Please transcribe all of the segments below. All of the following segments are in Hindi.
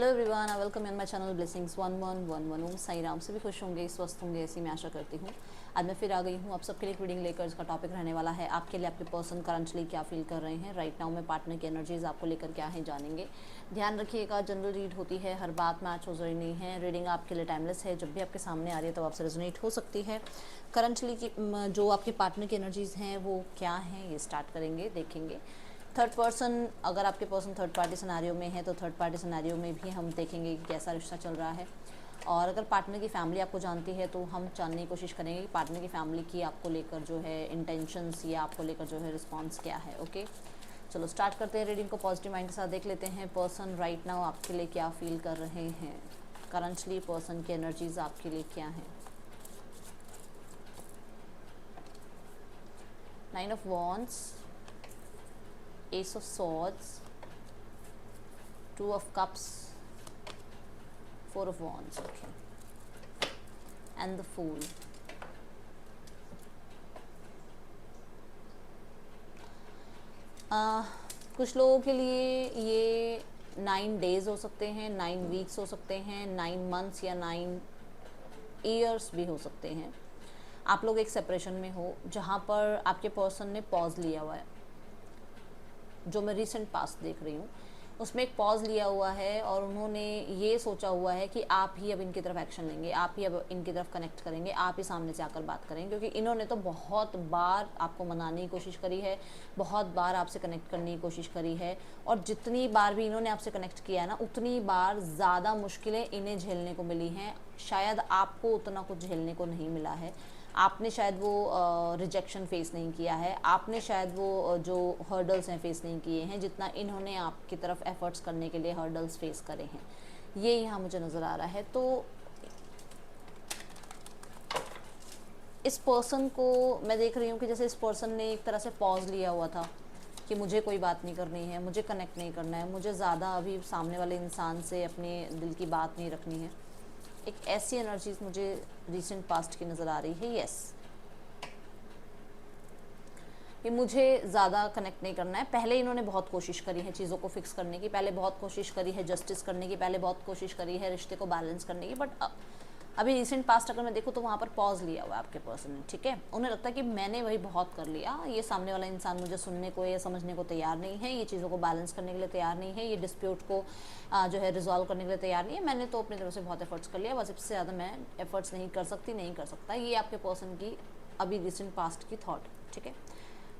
Hello everyone, welcome in my channel blessings 1111। ओम साई राम। से भी खुश होंगे, स्वस्थ होंगे, ऐसी मैं आशा करती हूँ। आज मैं फिर आ गई हूँ आप सबके लिए रीडिंग लेकर। इसका टॉपिक रहने वाला है आपके लिए आपके पर्सन करंटली क्या फील कर रहे हैं राइट नाउ में, पार्टनर की एनर्जीज आपको लेकर क्या है जानेंगे। ध्यान रखिएगा, जनरल रीड होती है, हर बात मैच हो रही नहीं है। रीडिंग आपके लिए टाइमलेस है, जब भी आपके सामने आ रही है तो आपसे रेजोनेट हो सकती है। करंटली की जो आपके पार्टनर की एनर्जीज हैं वो क्या हैं, ये स्टार्ट करेंगे, देखेंगे। थर्ड पर्सन, अगर आपके पर्सन थर्ड पार्टी सिनेरियो में है तो थर्ड पार्टी सिनेरियो में भी हम देखेंगे कि कैसा रिश्ता चल रहा है। और अगर पार्टनर की फैमिली आपको जानती है तो हम जानने की कोशिश करेंगे कि पार्टनर की फैमिली की आपको लेकर जो है इंटेंशंस या आपको लेकर जो है रिस्पॉन्स क्या है। ओके, चलो स्टार्ट करते हैं रीडिंग को। पॉजिटिव माइंड के साथ देख लेते हैं पर्सन राइट नाउ आपके लिए क्या फील कर रहे हैं। करंटली पर्सन की एनर्जीज आपके लिए क्या है। 9 of wands, Ace of Swords, 2 of Cups, 4 of Wands, okay, and the Fool. कुछ लोगों के लिए ये 9 डेज हो सकते हैं, 9 वीक्स हो सकते हैं, 9 मंथ्स या 9 ईयर्स भी हो सकते हैं। आप लोग एक सेपरेशन में हो जहाँ पर आपके पर्सन ने पॉज लिया हुआ है। जो मैं रिसेंट पास्ट देख रही हूँ उसमें एक पॉज लिया हुआ है और उन्होंने ये सोचा हुआ है कि आप ही अब इनकी तरफ एक्शन लेंगे, आप ही अब इनकी तरफ कनेक्ट करेंगे, आप ही सामने से आकर बात करेंगे। क्योंकि इन्होंने तो बहुत बार आपको मनाने की कोशिश करी है, बहुत बार आपसे कनेक्ट करने की कोशिश करी है, और जितनी बार भी इन्होंने आपसे कनेक्ट किया है ना, उतनी बार ज़्यादा मुश्किलें इन्हें झेलने को मिली हैं। शायद आपको उतना कुछ झेलने को नहीं मिला है। आपने शायद वो रिजेक्शन फेस नहीं किया है, आपने शायद वो जो हर्डल्स हैं फेस नहीं किए हैं जितना इन्होंने आपकी तरफ एफर्ट्स करने के लिए हर्डल्स फेस करे हैं। ये यहाँ मुझे नज़र आ रहा है। तो इस पर्सन को मैं देख रही हूँ कि जैसे इस पर्सन ने एक तरह से पॉज लिया हुआ था कि मुझे कोई बात नहीं करनी है, मुझे कनेक्ट नहीं करना है, मुझे ज़्यादा अभी सामने वाले इंसान से अपने दिल की बात नहीं रखनी है। एक ऐसी एनर्जीज मुझे रिसेंट पास्ट की नज़र आ रही है। यस, कि मुझे ज़्यादा कनेक्ट नहीं करना है। पहले इन्होंने बहुत कोशिश करी है चीज़ों को फिक्स करने की, पहले बहुत कोशिश करी है जस्टिस करने की, पहले बहुत कोशिश करी है रिश्ते को बैलेंस करने की, बट अभी रिसेंट पास्ट अगर मैं देखूँ तो वहाँ पर पॉज लिया हुआ है आपके पर्सन ने। ठीक है, उन्हें लगता है कि मैंने वही बहुत कर लिया, ये सामने वाला इंसान मुझे सुनने को या समझने को तैयार नहीं है, ये चीज़ों को बैलेंस करने के लिए तैयार नहीं है, ये डिस्प्यूट को जो है रिजॉल्व करने के लिए तैयार नहीं है। मैंने तो अपनी तरफ से बहुत एफर्ट्स कर लिया, बस इससे ज़्यादा मैं एफर्ट्स नहीं कर सकती, नहीं कर सकता। ये आपके पर्सन की अभी रिसेंट पास्ट की थॉट। ठीक है,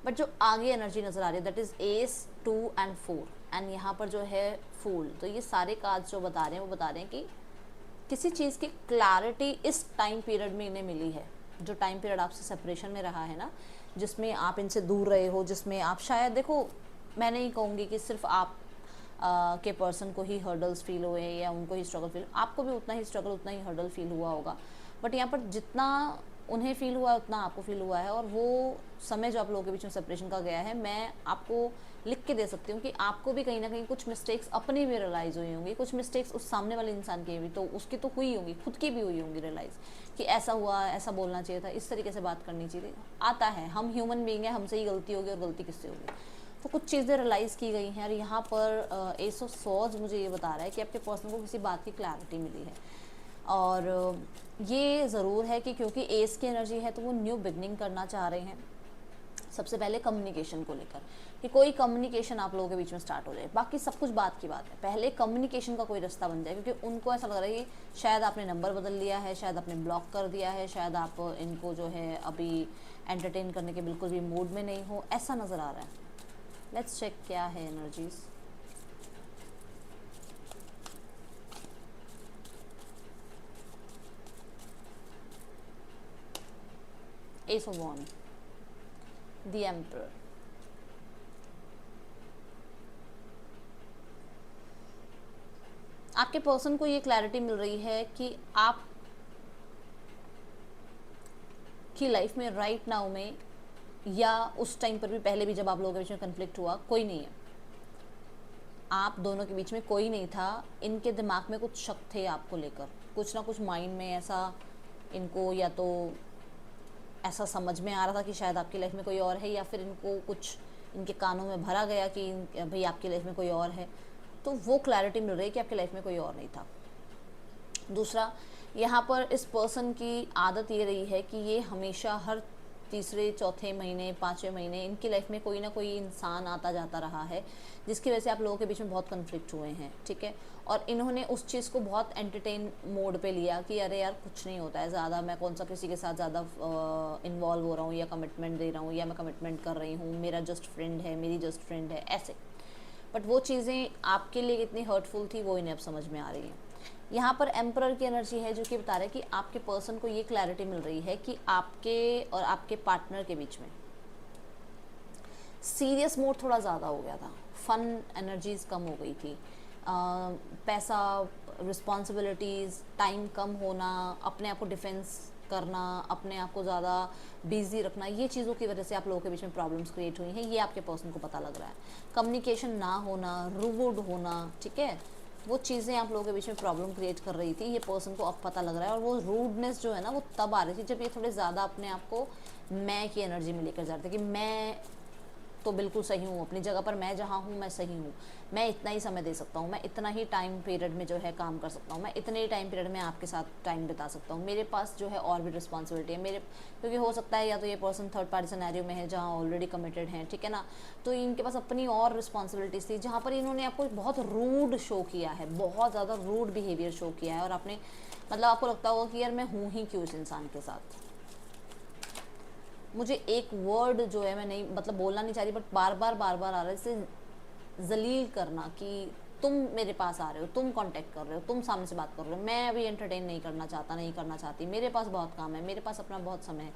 बट जो आगे एनर्जी नज़र आ रही है that is S 2 and 4 and यहाँ पर जो है फूल। तो ये सारे कार्ड्स जो बता रहे हैं वो बता रहे हैं कि किसी चीज़ की क्लैरिटी इस टाइम पीरियड में इन्हें मिली है। जो टाइम पीरियड आपसे सेपरेशन में रहा है ना, जिसमें आप इनसे दूर रहे हो, जिसमें आप शायद, देखो मैं नहीं कहूँगी कि सिर्फ आप के पर्सन को ही हर्डल्स फील हुए या उनको ही स्ट्रगल फील, आपको भी उतना ही स्ट्रगल उतना ही हर्डल फील हुआ होगा। बट यहाँ पर जितना उन्हें फील हुआ है उतना आपको फील हुआ है। और वो समय जो आप लोगों के बीच में सेपरेशन का गया है, मैं आपको लिख के दे सकती हूँ कि आपको भी कहीं ना कहीं कुछ मिस्टेक्स अपनी भी रियलाइज़ हुई होंगी, कुछ मिस्टेक्स उस सामने वाले इंसान की भी तो उसकी तो हुई होंगी, खुद की भी हुई होंगी रियलाइज़ कि ऐसा हुआ, ऐसा बोलना चाहिए था, इस तरीके से बात करनी चाहिए थी। आता है, हम ह्यूमन बीइंग है, हमसे ही गलती होगी और गलती किससे होगी। तो कुछ चीज़ें रियलाइज़ की गई हैं। और यहाँ पर एस ऑफ सॉर्ड्स मुझे ये बता रहा है कि आपके पर्सन को किसी बात की क्लैरिटी मिली है। और ये ज़रूर है कि क्योंकि एस की एनर्जी है तो वो न्यू बिगनिंग करना चाह रहे हैं। सबसे पहले कम्युनिकेशन को लेकर कि कोई कम्युनिकेशन आप लोगों के बीच में स्टार्ट हो जाए, बाकी सब कुछ बात की बात है, पहले कम्युनिकेशन का कोई रास्ता बन जाए। क्योंकि उनको ऐसा लग रहा है कि शायद आपने नंबर बदल लिया है, शायद आपने ब्लॉक कर दिया है, शायद आप इनको जो है अभी एंटरटेन करने के बिल्कुल भी मूड में नहीं हो, ऐसा नज़र आ रहा है। लेट्स चेक क्या है energies. Ace of wand, the emperor, आपके पर्सन को ये क्लैरिटी मिल रही है कि आप की लाइफ में राइट नाउ में या उस टाइम पर भी, पहले भी जब आप लोगों के बीच में कन्फ्लिक्ट हुआ, कोई नहीं है, आप दोनों के बीच में कोई नहीं था। इनके दिमाग में कुछ शक थे आपको लेकर, कुछ ना कुछ माइंड में ऐसा इनको, या तो ऐसा समझ में आ रहा था कि शायद आपकी लाइफ में कोई और है, या फिर इनको कुछ इनके कानों में भरा गया कि भाई आपकी लाइफ में कोई और है। तो वो क्लैरिटी मिल रही है कि आपकी लाइफ में कोई और नहीं था। दूसरा, यहाँ पर इस पर्सन की आदत ये रही है कि ये हमेशा हर तीसरे चौथे महीने 5वें महीने इनकी लाइफ में कोई ना कोई इंसान आता जाता रहा है, जिसकी वजह से आप लोगों के बीच में बहुत कन्फ्लिक्ट हुए हैं, ठीक है। और इन्होंने उस चीज़ को बहुत एंटरटेन मोड पे लिया कि अरे यार कुछ नहीं होता है, ज़्यादा मैं कौन सा किसी के साथ ज़्यादा इन्वॉल्व हो रहा हूँ या कमिटमेंट दे रहा हूँ या मैं कमिटमेंट कर रही हूँ, मेरा जस्ट फ्रेंड है, मेरी जस्ट फ्रेंड है, ऐसे। बट वो चीज़ें आपके लिए कितनी हर्टफुल थी वो इन्हें अब समझ में आ रही है। यहाँ पर एम्परर की एनर्जी है जो कि बता रहा है कि आपके पर्सन को ये क्लैरिटी मिल रही है कि आपके और आपके पार्टनर के बीच में सीरियस मोड थोड़ा ज़्यादा हो गया था, फन एनर्जीज कम हो गई थी, पैसा, रिस्पॉन्सिबिलिटीज़, टाइम कम होना, अपने आप को डिफेंस करना, अपने आप को ज़्यादा बिजी रखना, ये चीज़ों की वजह से आप लोगों के बीच में प्रॉब्लम्स क्रिएट हुई हैं, ये आपके पर्सन को पता लग रहा है। कम्युनिकेशन ना होना, रूड होना, ठीक है, वो चीज़ें आप लोगों के बीच में प्रॉब्लम क्रिएट कर रही थी, ये पर्सन को अब पता लग रहा है। और वो रूडनेस जो है ना वो तब आ रही थी जब ये थोड़े ज़्यादा अपने आप को मैं की एनर्जी में लेकर जा रहे थे कि मैं तो बिल्कुल सही हूँ अपनी जगह पर, मैं जहाँ हूँ मैं सही हूँ, मैं इतना ही समय दे सकता हूँ, मैं इतना ही टाइम पीरियड में जो है काम कर सकता हूँ, मैं इतने ही टाइम पीरियड में आपके साथ टाइम बिता सकता हूँ, मेरे पास जो है और भी रिस्पॉन्सिबिलिटी है मेरे, क्योंकि हो सकता है या तो ये पर्सन थर्ड पार्टी सिनेरियो में है जहाँ ऑलरेडी कमिटेड हैं, ठीक है ना, तो इनके पास अपनी और रिस्पॉन्सिबिलिटीज़ थी जहाँ पर इन्होंने आपको बहुत रूड शो किया है, बहुत ज़्यादा रूड बिहेवियर शो किया है। और आपने मतलब आपको लगता होगा कि यार मैं हूँ ही क्यों इस इंसान के साथ। मुझे एक वर्ड जो है मैं नहीं मतलब बोलना नहीं चाह रही, बट बार बार आ रहा है इसे जलील करना कि तुम मेरे पास आ रहे हो, तुम कांटेक्ट कर रहे हो, तुम सामने से बात कर रहे हो, मैं अभी एंटरटेन नहीं करना चाहता, नहीं करना चाहती, मेरे पास बहुत काम है, मेरे पास अपना बहुत समय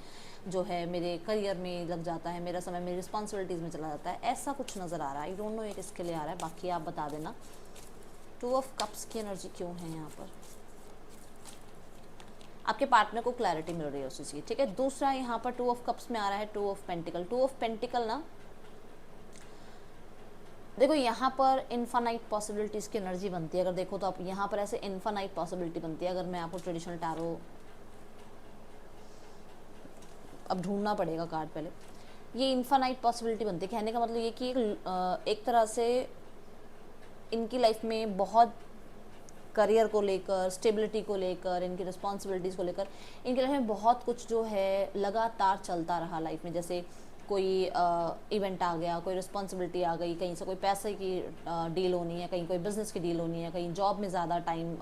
जो है मेरे करियर में लग जाता है, मेरा समय मेरी रिस्पॉन्सिबिलिटीज़ में चला जाता है, ऐसा कुछ नज़र आ रहा है। आई डोंट नो ये किसके लिए आ रहा है, बाकी आप बता देना। 2 ऑफ कप्स की एनर्जी क्यों है यहाँ पर? आपके पार्टनर को क्लैरिटी मिल रही है उसी चीज़, ठीक है। दूसरा यहाँ पर 2 ऑफ कप्स में आ रहा है 2 ऑफ पेंटिकल। 2 ऑफ पेंटिकल ना, देखो यहाँ पर इन्फानाइट पॉसिबिलिटीज़ की एनर्जी बनती है। अगर देखो तो आप यहाँ पर ऐसे इन्फानाइट पॉसिबिलिटी बनती है। अगर मैं आपको ट्रेडिशनल टैरो, अब ढूंढना पड़ेगा कार्ड पहले, ये इन्फानाइट पॉसिबिलिटी बनती है। कहने का मतलब ये कि एक तरह से इनकी लाइफ में बहुत करियर को लेकर, स्टेबिलिटी को लेकर, इनकी रिस्पॉन्सिबिलिटीज़ को लेकर इनकी लाइफ में बहुत कुछ जो है लगातार चलता रहा लाइफ में। जैसे कोई इवेंट आ गया, कोई रिस्पॉन्सिबिलिटी आ गई, कहीं से कोई पैसे की डील होनी है, कहीं कोई बिजनेस की डील होनी है, कहीं जॉब में ज़्यादा टाइम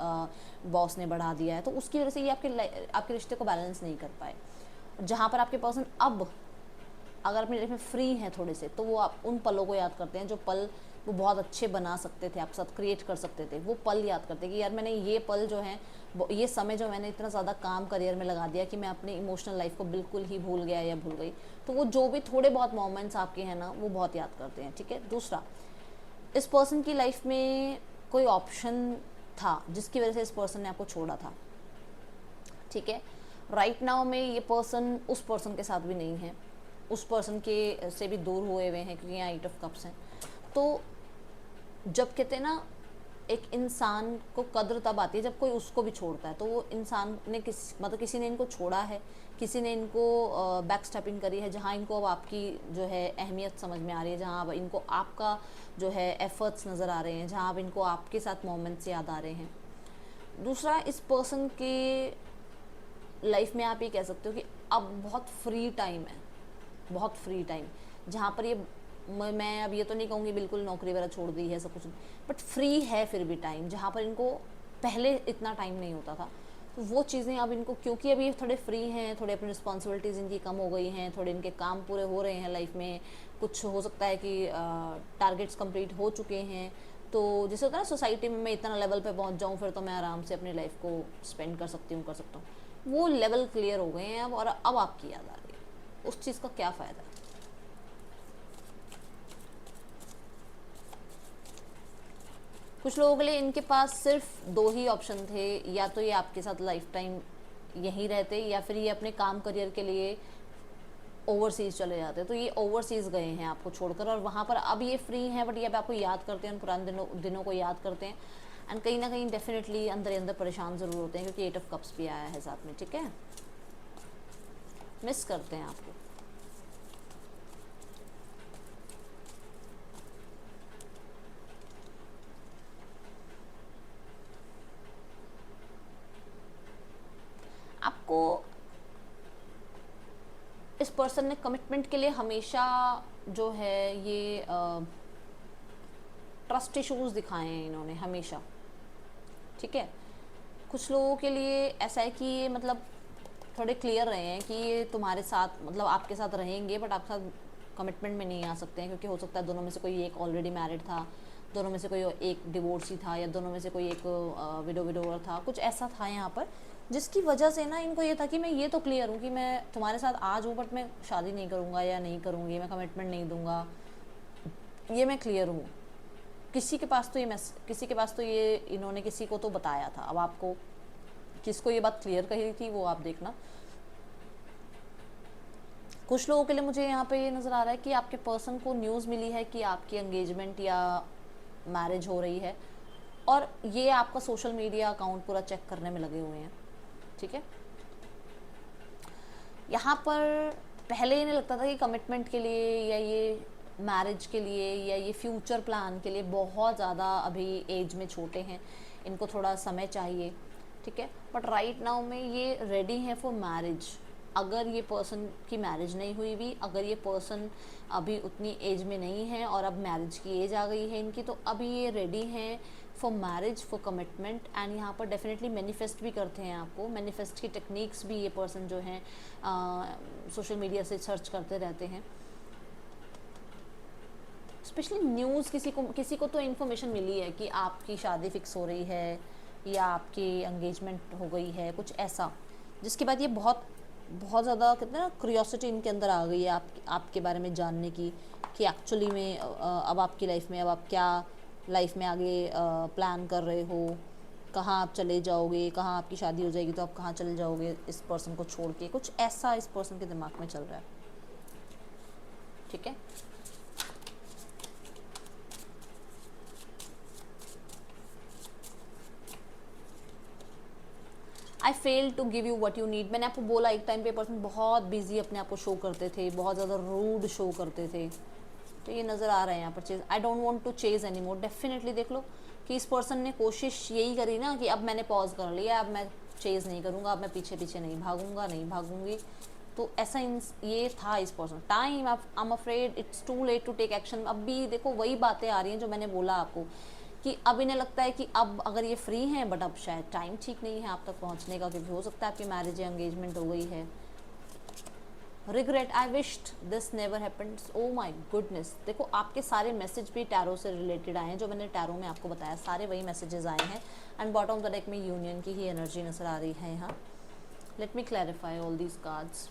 बॉस ने बढ़ा दिया है, तो उसकी वजह से ये आपके रिश्ते को बैलेंस नहीं कर पाए। जहाँ पर आपके पर्सन अब अगर अपनी लाइफ में फ्री हैं थोड़े से, तो वो आप उन पलों को याद करते हैं जो पल वो बहुत अच्छे बना सकते थे, आपके साथ क्रिएट कर सकते थे, वो पल याद करते हैं कि यार मैंने ये पल जो है, ये समय जो मैंने इतना ज़्यादा काम करियर में लगा दिया कि मैं अपनी इमोशनल लाइफ को बिल्कुल ही भूल गया या भूल गई। तो वो जो भी थोड़े बहुत मोमेंट्स आपके हैं ना, वो बहुत याद करते हैं, ठीक है। दूसरा, इस पर्सन की लाइफ में कोई ऑप्शन था जिसकी वजह से इस पर्सन ने आपको छोड़ा था, ठीक है। राइट नाउ में ये पर्सन उस पर्सन के साथ भी नहीं है, उस पर्सन के से भी दूर हुए हुए हैं, क्योंकि यहाँ 8 ऑफ कप्स हैं। तो जब कहते हैं ना, एक इंसान को कद्र तब आती है जब कोई उसको भी छोड़ता है। तो वो इंसान ने किसी ने इनको छोड़ा है, किसी ने इनको बैक स्टेपिंग करी है, जहाँ इनको अब आपकी जो है अहमियत समझ में आ रही है, जहाँ अब इनको आपका जो है एफर्ट्स नज़र आ रहे हैं, जहाँ अब इनको आपके साथ मोमेंट्स याद आ रहे हैं। दूसरा, इस पर्सन के लाइफ में आप ये कह सकते हो कि अब बहुत फ्री टाइम है, बहुत फ्री टाइम, जहाँ पर ये मैं अब ये तो नहीं कहूँगी बिल्कुल नौकरी वगैरह छोड़ दी है सब कुछ, बट फ्री है फिर भी टाइम, जहाँ पर इनको पहले इतना टाइम नहीं होता था। तो वो चीज़ें अब इनको, क्योंकि अभी ये थोड़े फ्री हैं, थोड़े अपनी रिस्पॉन्सिबिलिटीज़ इनकी कम हो गई हैं, थोड़े इनके काम पूरे हो रहे हैं लाइफ में, कुछ हो सकता है कि टारगेट्स कंप्लीट हो चुके हैं। तो जैसे होता है ना सोसाइटी में, मैं इतना लेवल पे पहुंच जाऊं फिर तो मैं आराम से अपनी लाइफ को स्पेंड कर सकती हूँ, कर सकता हूँ। वो लेवल क्लियर हो गए हैं अब, और अब आपकी याद आ रही है। उस चीज़ का क्या फ़ायदा? कुछ लोगों के लिए इनके पास सिर्फ 2 ही ऑप्शन थे, या तो ये आपके साथ लाइफ टाइम यहीं रहते, या फिर ये अपने काम करियर के लिए ओवरसीज़ चले जाते। तो ये ओवरसीज़ गए हैं आपको छोड़कर, और वहाँ पर अब ये फ्री हैं, बट ये अब आपको याद करते हैं, उन पुराने दिनों को याद करते हैं। एंड कहीं ना कहीं डेफिनेटली अंदर अंदर परेशान ज़रूर होते हैं, क्योंकि 8 ऑफ कप्स भी आया है साथ में, ठीक है। मिस करते हैं आपको। आपको इस पर्सन ने कमिटमेंट के लिए हमेशा जो है ये ट्रस्ट इश्यूज दिखाए हैं इन्होंने हमेशा, ठीक है। कुछ लोगों के लिए ऐसा है कि ये मतलब थोड़े क्लियर रहे हैं कि ये तुम्हारे साथ मतलब आपके साथ रहेंगे बट आपके साथ कमिटमेंट में नहीं आ सकते हैं, क्योंकि हो सकता है दोनों में से कोई एक ऑलरेडी मैरिड था, दोनों में से कोई एक डिवोर्सी था, या दोनों में से कोई एक विडोवर था, कुछ ऐसा था यहाँ पर, जिसकी वजह से ना इनको ये था कि मैं ये तो क्लियर हूँ कि मैं तुम्हारे साथ आज हूँ बट मैं शादी नहीं करूँगा या नहीं करूँगी, मैं कमिटमेंट नहीं दूँगा, ये मैं क्लियर हूँ। किसी के पास तो ये इन्होंने किसी को तो बताया था। अब आपको किसको ये बात क्लियर कही थी वो आप देखना। कुछ लोगों के लिए मुझे यहाँ पे ये नज़र आ रहा है कि आपके पर्सन को न्यूज़ मिली है कि आपकी एंगेजमेंट या मैरिज हो रही है, और ये आपका सोशल मीडिया अकाउंट पूरा चेक करने में लगे हुए हैं, ठीक है। यहाँ पर पहले इन्हें लगता था कि कमिटमेंट के लिए या ये मैरिज के लिए या ये फ्यूचर प्लान के लिए बहुत ज़्यादा अभी एज में छोटे हैं, इनको थोड़ा समय चाहिए, ठीक है। बट राइट नाउ में ये रेडी है फॉर मैरिज। अगर ये पर्सन की मैरिज नहीं हुई भी, अगर ये पर्सन अभी उतनी एज में नहीं है और अब मैरिज की एज आ गई है इनकी, तो अभी ये रेडी हैं for marriage, for commitment. And यहाँ पर डेफिनेटली मैनिफेस्ट भी करते हैं आपको। मैनिफेस्ट की टेक्निक्स भी ये पर्सन जो हैं सोशल मीडिया से सर्च करते रहते हैं। स्पेशली न्यूज़, किसी को तो इन्फॉर्मेशन मिली है कि आपकी शादी फिक्स हो रही है या आपकी एंगेजमेंट हो गई है, कुछ ऐसा, जिसके बाद ये बहुत ज़्यादा कहते हैं ना क्यूरियोसिटी इनके अंदर आ गई है आपके बारे में जानने की, कि एक्चुअली में अब आपकी लाइफ में अब आप क्या लाइफ में आगे प्लान कर रहे हो, कहाँ आप चले जाओगे, कहाँ आपकी शादी हो जाएगी तो आप कहाँ चले जाओगे इस पर्सन को छोड़ के, कुछ ऐसा इस पर्सन के दिमाग में चल रहा है, ठीक है। I fail to give you what you need. मैंने आपको बोला एक टाइम पे पर्सन बहुत बिजी अपने आप को शो करते थे, बहुत ज़्यादा रूड शो करते थे, तो ये नज़र आ रहा है यहाँ पर chase. I don't want to chase any more. Definitely देख लो कि इस पर्सन ने कोशिश यही करी ना कि अब मैंने पॉज कर लिया, अब मैं चेज नहीं करूँगा, अब मैं पीछे पीछे नहीं भागूंगा, नहीं भागूंगी। तो ऐसा ये था इस person. Time, I am afraid it's too late to take action. अब भी देखो वही बातें आ रही हैं जो मैंने बोला आपको, कि अब इन्हें लगता है कि अब अगर ये फ्री हैं बट अब शायद टाइम ठीक नहीं है आप तक पहुंचने का, क्योंकि हो सकता है आपकी मैरिज या एंगेजमेंट हो गई है। Regret, I wished this never happened. Oh my goodness, देखो आपके सारे मैसेज भी टैरो से रिलेटेड आए हैं, जो मैंने टैरो में आपको बताया सारे वही मैसेजेस आए हैं। And bottom of the deck में यूनियन की ही एनर्जी नजर आ रही है यहाँ। Let me clarify all these cards.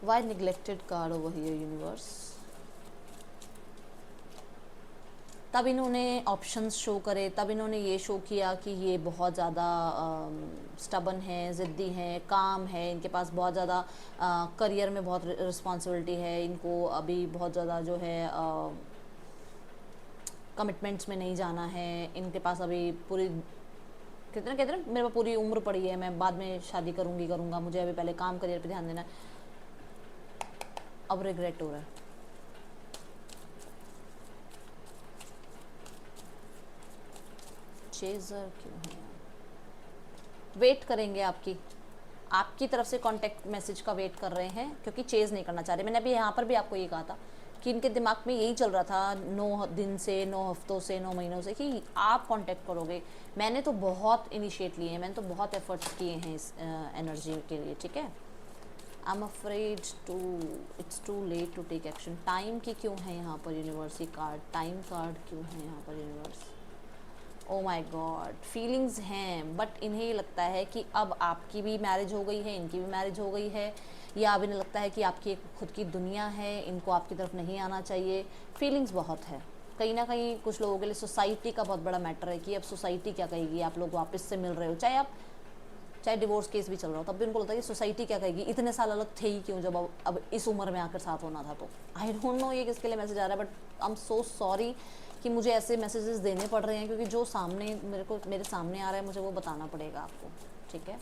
Why neglected card over here universe. तब इन्होंने ऑप्शंस शो करे, तब इन्होंने ये शो किया कि ये बहुत ज़्यादा स्टबन है, ज़िद्दी है, काम है, इनके पास बहुत ज़्यादा करियर में बहुत रिस्पॉन्सिबिलिटी है, इनको अभी बहुत ज़्यादा जो है कमिटमेंट्स में नहीं जाना है, इनके पास अभी पूरी कहते हैं मेरे पास पूरी उम्र पड़ी है, मैं बाद में शादी करूँगा, मुझे अभी पहले काम करियर पे ध्यान देना है। अब रिग्रेट हो रहा है। चेजर क्यों है? वेट करेंगे आपकी तरफ से कांटेक्ट मैसेज का वेट कर रहे हैं, क्योंकि चेज नहीं करना चाह रहे। मैंने अभी यहाँ पर भी आपको ये कहा था कि इनके दिमाग में यही चल रहा था 9 दिन से, 9 हफ्तों से, 9 महीनों से, कि आप कांटेक्ट करोगे। मैंने तो बहुत इनिशिएट लिए हैं, मैंने तो बहुत एफर्ट्स किए हैं इस एनर्जी के लिए, ठीक है। I am afraid to, it's too late to take action. Time की क्यों है यहाँ पर यूनिवर्स कार्ड? टाइम कार्ड क्यों है यहाँ पर यूनिवर्स? ओ माई गॉड, फीलिंग्स हैं, बट इन्हें ये लगता है कि अब आपकी भी मैरिज हो गई है, इनकी भी मैरिज हो गई है, या अब इन्हें लगता है कि आपकी एक खुद की दुनिया है, इनको आपकी तरफ नहीं आना चाहिए। फीलिंग्स बहुत है। कहीं ना कहीं कुछ लोगों के लिए सोसाइटी का बहुत बड़ा मैटर है कि अब सोसाइटी क्या कहेगी, आप लोग वापस से मिल रहे हो, चाहे डिवोर्स केस भी चल रहा हो, तब भी उनको लगता है कि सोसाइटी क्या कहेगी, इतने साल अलग थे ही क्यों जब अब इस उम्र में आकर साथ होना था। तो आई डोंट नो ये किसके लिए मैसेज आ रहा है, but I am so sorry कि मुझे ऐसे मैसेजेस देने पड़ रहे हैं, क्योंकि जो सामने मेरे सामने आ रहा है मुझे वो बताना पड़ेगा आपको, ठीक है।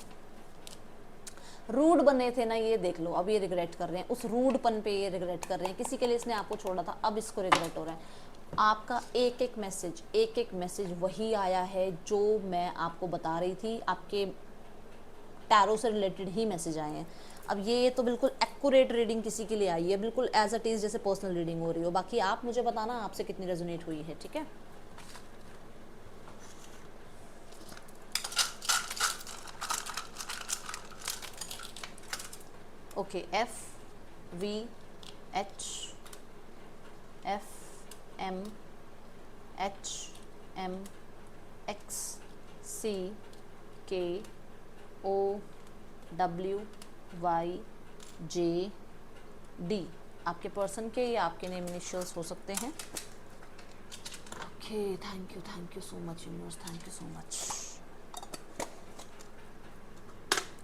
रूड बने थे ना, ये देख लो, अब ये रिग्रेट कर रहे हैं, उस रूडपन पे ये रिग्रेट कर रहे हैं। किसी के लिए इसने आपको छोड़ा था, अब इसको रिग्रेट हो रहा है। आपका एक एक मैसेज वही आया है जो मैं आपको बता रही थी, आपके टैरो से रिलेटेड ही मैसेज आए हैं। अब ये तो बिल्कुल एक्यूरेट रीडिंग किसी के लिए आई है, बिल्कुल एज इट इज़ जैसे पर्सनल रीडिंग हो रही हो। बाकी आप मुझे बताना आपसे कितनी रेजोनेट हुई है, ठीक है। ओके, FVHMHMXCKOWYJD आपके पर्सन के या आपके नेम इनिशियल्स हो सकते हैं। Okay, thank you so much universe, thank you so much.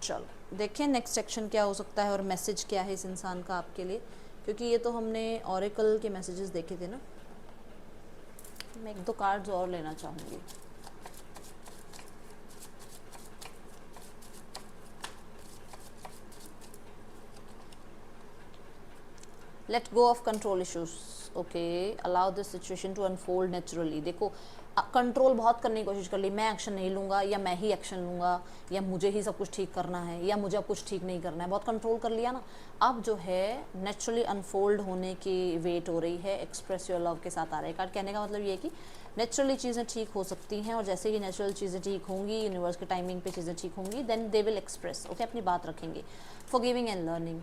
चलो देखें नेक्स्ट सेक्शन क्या हो सकता है और मैसेज क्या है इस इंसान का आपके लिए, क्योंकि ये तो हमने ऑरेकल के मैसेजेस देखे थे ना। मैं एक दो कार्ड्स और लेना चाहूँगी। Let go of control issues, okay, allow this situation to unfold naturally. देखो कंट्रोल बहुत करने की कोशिश कर ली, मैं एक्शन नहीं लूँगा या मैं ही एक्शन लूँगा या मुझे ही सब कुछ ठीक करना है या मुझे अब कुछ ठीक नहीं करना है, बहुत कंट्रोल कर लिया ना। अब जो है नेचुरली अनफोल्ड होने की वेट हो रही है। एक्सप्रेस योर लव के साथ आ रहा है कार्ड। कहने का मतलब ये है कि नेचुरली चीज़ें ठीक हो सकती हैं और जैसे ही नेचुरल चीज़ें ठीक होंगी, यूनिवर्स के टाइमिंग पे चीज़ें ठीक होंगी, then they will express, okay, अपनी बात रखेंगे। Forgiving and learning,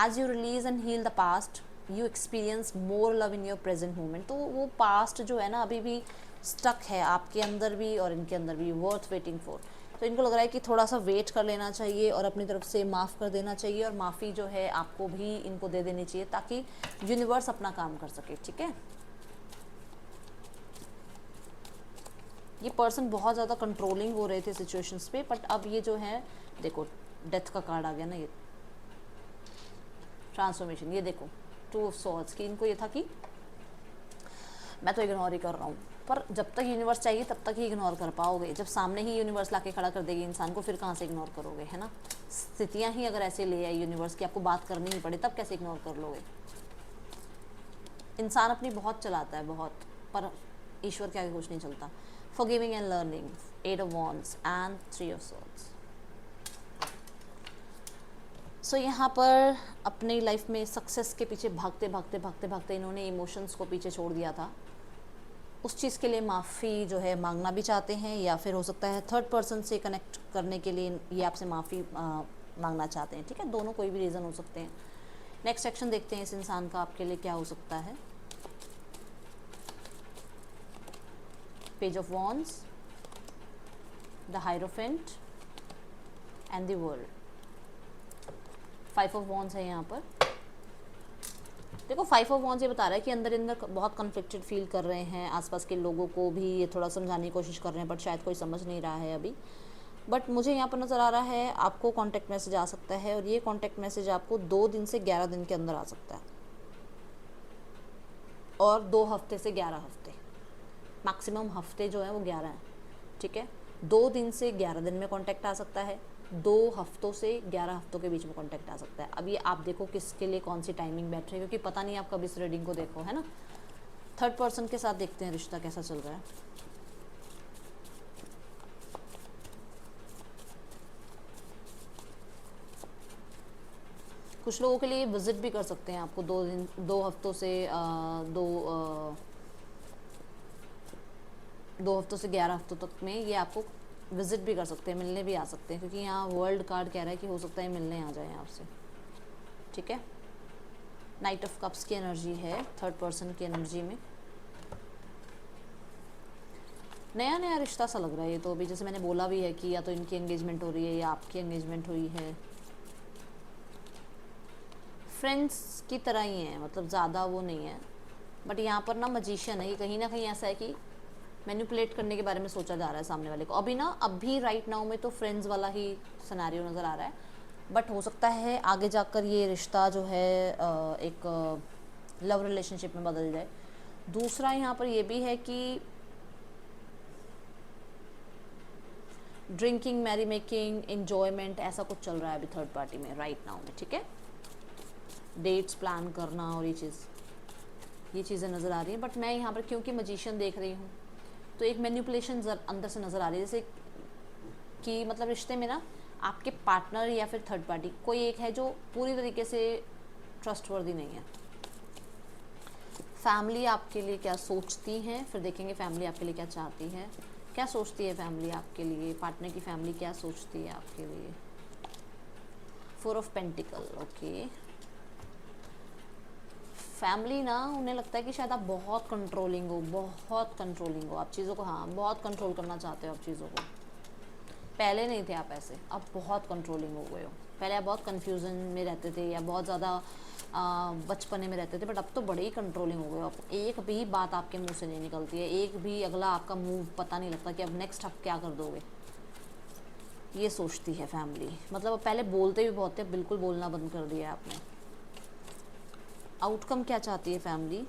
as you release and heal the past you experience more love in your present moment। तो वो past जो है ना अभी भी stuck है आपके अंदर भी और इनके अंदर भी, worth waiting for। तो इनको लग रहा है कि थोड़ा सा वेट कर लेना चाहिए और अपनी तरफ से माफ़ कर देना चाहिए और माफ़ी जो है आपको भी इनको दे देनी चाहिए ताकि यूनिवर्स अपना काम कर सके, ठीक है। ये पर्सन बहुत ज़्यादा कंट्रोलिंग हो रहे थे सिचुएशंस पे, बट अब ये जो है देखो डेथ का कार्ड आ गया ना, ये ट्रांसफॉर्मेशन। ये देखो टू ऑफ सॉर्ड्स की इनको ये था कि मैं तो इग्नोर ही कर रहा हूँ, पर जब तक यूनिवर्स चाहिए तब तक ही इग्नोर कर पाओगे। जब सामने ही यूनिवर्स लाके खड़ा कर देगी इंसान को, फिर कहाँ से इग्नोर करोगे, है ना। स्थितियाँ ही अगर ऐसे ले आई यूनिवर्स की आपको बात करनी ही पड़े, तब कैसे इग्नोर कर लोगे। इंसान अपनी बहुत चलाता है बहुत, पर ईश्वर के आगे कुछ नहीं चलता। Forgiving and learning, 8 of wands and 3 of swords. So यहाँ पर अपनी लाइफ में सक्सेस के पीछे भागते भागते भागते भागते इन्होंने इमोशंस को पीछे छोड़ दिया था। उस चीज़ के लिए माफ़ी जो है मांगना भी चाहते हैं, या फिर हो सकता है थर्ड पर्सन से कनेक्ट करने के लिए ये आपसे माफ़ी मांगना चाहते हैं, ठीक है। दोनों कोई भी रीज़न हो सकते हैं। नेक्स्ट सेक्शन देखते हैं इस इंसान का आपके लिए क्या हो सकता है। Page of wands, the hierophant and the world. 5 of wands है यहाँ पर। देखो 5 ऑफ वॉन्ड्स ये बता रहा है कि अंदर अंदर बहुत कन्फ्लिक्टेड फील कर रहे हैं। आसपास के लोगों को भी ये थोड़ा समझाने की कोशिश कर रहे हैं, बट शायद कोई समझ नहीं रहा है अभी। बट मुझे यहाँ पर नज़र आ रहा है आपको कॉन्टैक्ट मैसेज आ सकता है, और ये कॉन्टैक्ट मैसेज आपको 2 दिन से 11 दिन के अंदर आ सकता है, और 2 हफ्ते से 11 हफ्ते, मैक्सिमम हफ्ते जो है वो 11 हैं, ठीक है। 2 दिन से 11 दिन में कॉन्टैक्ट आ सकता है, 2 हफ्तों से 11 हफ्तों के बीच में कॉन्टैक्ट आ सकता है। अब ये आप देखो किसके लिए कौन सी टाइमिंग बैठ रही है, क्योंकि पता नहीं आप कब इस रीडिंग को देखो, है ना। थर्ड पर्सन के साथ देखते हैं रिश्ता कैसा चल रहा है। कुछ लोगों के लिए विजिट भी कर सकते हैं आपको 2 दिन 2 हफ्तों से 2 हफ्तों से 11 हफ्तों तक में ये आपको विजिट भी कर सकते हैं, मिलने भी आ सकते हैं, क्योंकि यहाँ वर्ल्ड कार्ड कह रहा है कि हो सकता है मिलने आ जाए आपसे, ठीक है। नाइट ऑफ कप्स की एनर्जी है थर्ड पर्सन की एनर्जी में। नया नया रिश्ता सा लग रहा है ये तो। अभी जैसे मैंने बोला भी है कि या तो इनकी एंगेजमेंट हो रही है या आपकी एंगेजमेंट हुई है। फ्रेंड्स की तरह ही है, मतलब ज़्यादा वो नहीं है, बट यहाँ पर ना मजिशियन है, ये कहीं ना कहीं ऐसा है कि मैनिपुलेट करने के बारे में सोचा जा रहा है सामने वाले को। अभी राइट नाउ में तो फ्रेंड्स वाला ही सिनेरियो नज़र आ रहा है, बट हो सकता है आगे जाकर ये रिश्ता जो है एक लव रिलेशनशिप में बदल जाए। दूसरा यहाँ पर ये भी है कि ड्रिंकिंग, मैरी मेकिंग, एन्जॉयमेंट ऐसा कुछ चल रहा है अभी थर्ड पार्टी में राइट नाउ में, ठीक है। डेट्स प्लान करना और ये चीज़। ये चीज़ें नज़र आ रही हैं। बट मैं यहाँ पर क्योंकि मजिशियन देख रही हूँ तो एक मैनिपुलेशन अंदर से नज़र आ रही है, जैसे कि मतलब रिश्ते में ना आपके पार्टनर या फिर थर्ड पार्टी कोई एक है जो पूरी तरीके से ट्रस्टवर्दी नहीं है। फैमिली आपके लिए क्या सोचती है, फिर देखेंगे फैमिली आपके लिए क्या चाहती है, क्या सोचती है फैमिली आपके लिए, पार्टनर की फैमिली क्या सोचती है आपके लिए। 4 ऑफ पेंटिकल, ओके। फैमिली ना उन्हें लगता है कि शायद आप बहुत कंट्रोलिंग हो, बहुत कंट्रोलिंग हो आप चीज़ों को, हाँ बहुत कंट्रोल करना चाहते हो आप चीज़ों को। पहले नहीं थे आप ऐसे, अब बहुत कंट्रोलिंग हो गए हो। पहले आप बहुत कन्फ्यूज़न में रहते थे या बहुत ज़्यादा बचपने में रहते थे, बट अब तो बड़े ही कंट्रोलिंग हो गए हो। अब एक भी बात आपके मुंह से नहीं निकलती है, एक भी अगला आपका मूव पता नहीं लगता कि अब नेक्स्ट आप क्या कर दोगे, ये सोचती है फैमिली। मतलब अब पहले बोलते भी बहुत थे, बिल्कुल बोलना बंद कर दिया आपने। आउटकम क्या चाहती है family,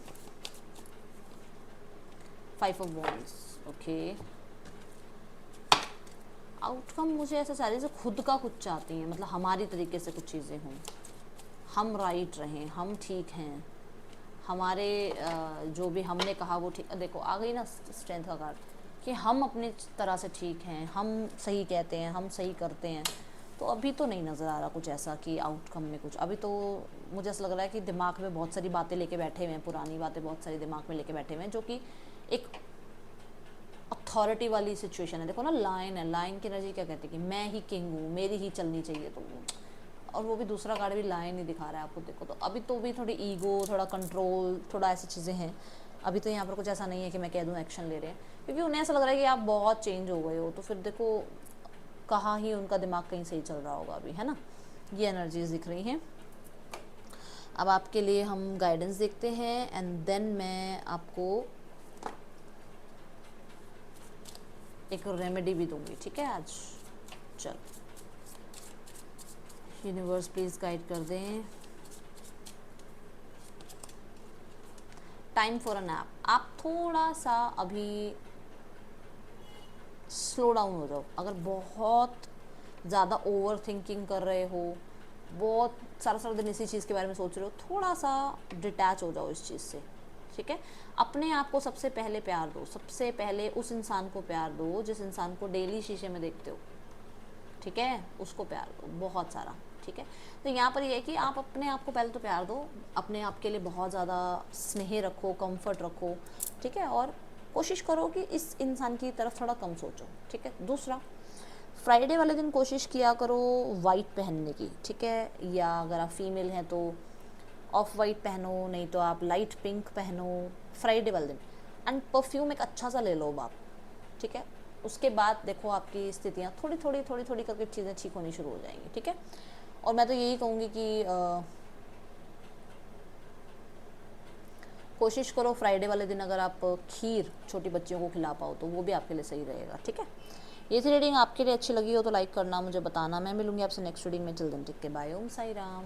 5 of wands, okay. Outcome मुझे ऐसा सारी से खुद का कुछ चाहती हैं, मतलब हमारी तरीके से कुछ चीज़ें हों, हम राइट रहें, हम ठीक हैं, हमारे जो भी हमने कहा वो ठीक। देखो आ गई ना स्ट्रेंथ का कार्ड कि हम अपनी तरह से ठीक हैं, हम सही कहते हैं, हम सही करते हैं। तो अभी तो नहीं नज़र आ रहा कुछ ऐसा कि आउटकम में कुछ, अभी तो मुझे ऐसा लग रहा है कि दिमाग में बहुत सारी बातें लेके बैठे हुए हैं, पुरानी बातें बहुत सारी दिमाग में लेके बैठे हुए हैं, जो कि एक अथॉरिटी वाली सिचुएशन है। देखो ना लायन है, लायन की एनर्जी क्या कहती है कि मैं ही किंग हूँ, मेरी ही चलनी चाहिए, तो और वो भी दूसरा कार्ड भी लायन ही दिखा रहा है आपको। देखो तो अभी तो भी थोड़ी ईगो, थोड़ा कंट्रोल, थोड़ा ऐसी चीज़ें हैं। अभी तो यहाँ पर कुछ ऐसा नहीं है कि मैं कह दूँ एक्शन ले रहे हैं, क्योंकि उन्हें ऐसा लग रहा है कि आप बहुत चेंज हो गए हो। तो फिर देखो कहाँ ही उनका दिमाग कहीं सही चल रहा होगा अभी, है ना। ये एनर्जीज दिख रही हैं। अब आपके लिए हम गाइडेंस देखते हैं एंड देन मैं आपको एक रेमेडी भी दूंगी, ठीक है आज। चल यूनिवर्स प्लीज गाइड कर दें। Time for a nap. आप थोड़ा सा अभी स्लो डाउन हो जाओ। अगर बहुत ज़्यादा ओवर थिंकिंग कर रहे हो, बहुत सारा दिन इसी चीज़ के बारे में सोच रहे हो, थोड़ा सा डिटैच हो जाओ इस चीज़ से, ठीक है। अपने आप को सबसे पहले प्यार दो, सबसे पहले उस इंसान को प्यार दो जिस इंसान को डेली शीशे में देखते हो, ठीक है, उसको प्यार दो बहुत सारा, ठीक है। तो यहाँ पर ये है कि आप अपने आप को पहले तो प्यार दो, अपने आप के लिए बहुत ज़्यादा स्नेह रखो, कंफर्ट रखो, ठीक है, और कोशिश करो कि इस इंसान की तरफ थोड़ा कम सोचो, ठीक है। दूसरा, फ्राइडे वाले दिन कोशिश किया करो वाइट पहनने की, ठीक है, या अगर आप फीमेल हैं तो ऑफ वाइट पहनो, नहीं तो आप लाइट पिंक पहनो फ्राइडे वाले दिन। एंड परफ्यूम एक अच्छा सा ले लो आप, ठीक है। उसके बाद देखो आपकी स्थितियाँ थोड़ी थोड़ी करके चीज़ें ठीक होनी शुरू हो जाएंगी, ठीक है। और मैं तो यही कहूँगी कि कोशिश करो फ्राइडे वाले दिन अगर आप खीर छोटी बच्चियों को खिला पाओ तो वो भी आपके लिए सही रहेगा, ठीक है। ये थी रीडिंग, आपके लिए अच्छी लगी हो तो लाइक करना, मुझे बताना। मैं मिलूंगी आपसे नेक्स्ट रीडिंग में। चिल्ड्रन टिक के बाय। ओम साई राम।